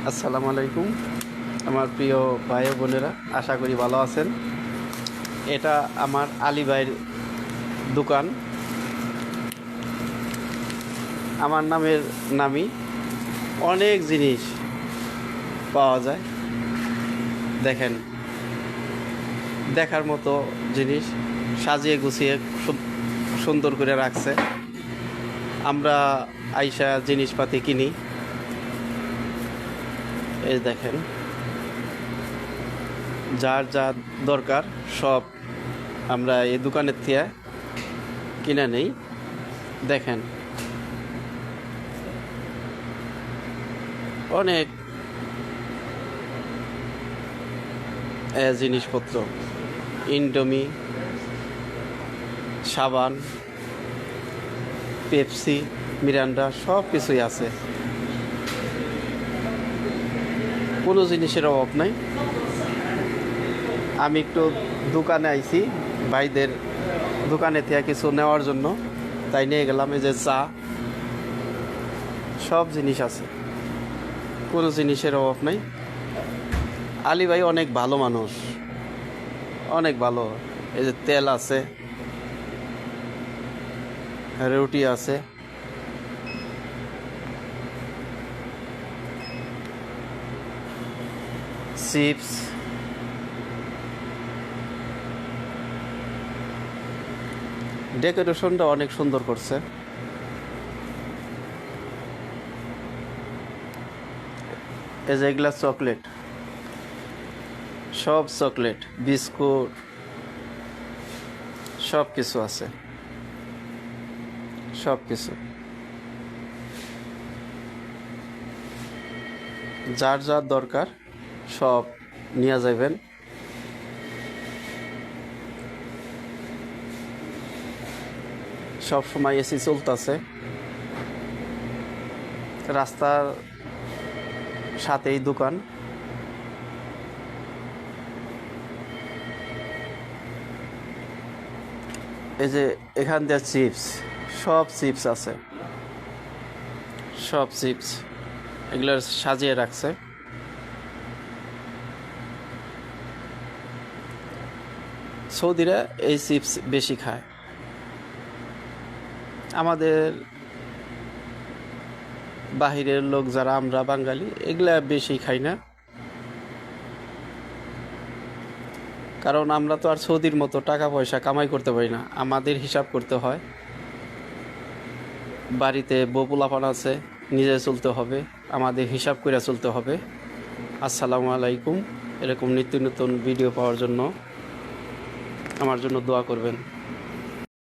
আসসালামু আলাইকুম আমার প্রিয় ভাই ও বোনেরা, আশা করি ভালো আছেন। এটা আমার আলী ভাইয়ের দোকান। আমার নামের নামই অনেক জিনিস পাওয়া যায়। দেখেন, দেখার মতো জিনিস সাজিয়ে গুছিয়ে সুন্দর করে রাখছে। আমরা আইসা জিনিসপাতি কিনি। এই দেখেন, যার যা দরকার সব আমরা এই দোকানের থেকে কিনে নেই। দেখেন, অনেক জিনিসপত্র, ইন্ডোমি, সাবান, পেপসি, মিরান্ডা সব কিছুই আছে। কোনো জিনিসের অভাব নাই। আমি একটু দোকানে আইছি ভাইদের দোকানে থেকে কিছু নেওয়ার জন্য, তাই নিয়ে গেলাম। এই যে চা, সব জিনিস আছে, কোনো জিনিসের অভাব নাই। আলী ভাই অনেক ভালো মানুষ, অনেক ভালো। এই যে তেল আছে, রুটি আছে, চিপস, ডেকোরেশনটা অনেক সুন্দর করছে। এই যে এগুলা চকলেট, সব চকলেট, বিস্কুট, সব কিছু আছে, সব কিছু। যার যার দরকার সব নিয়ে যাবেন। সব সময় এসি চলতেছে, রাস্তার সাথেই দোকান। এই যে এখান দিয়ে চিপস, সব চিপস আছে, সব চিপস এগুলো সাজিয়ে রাখছে। সৌদিরা এই চিপস বেশি খায়। আমাদের বাহিরের লোক যারা, আমরা বাঙালি, এগুলা বেশি খাই না। কারণ আমরা তো আর সৌদির মতো টাকা পয়সা কামাই করতে পারি না, আমাদের হিসাব করতে হয়। বাড়িতে বউ পোলাপান আছে, নিজে চলতে হবে, আমাদের হিসাব করে চলতে হবে। আসসালামু আলাইকুম। এরকম নিত্য নতুন ভিডিও পাওয়ার জন্য আমার জন্য দোয়া করবেন।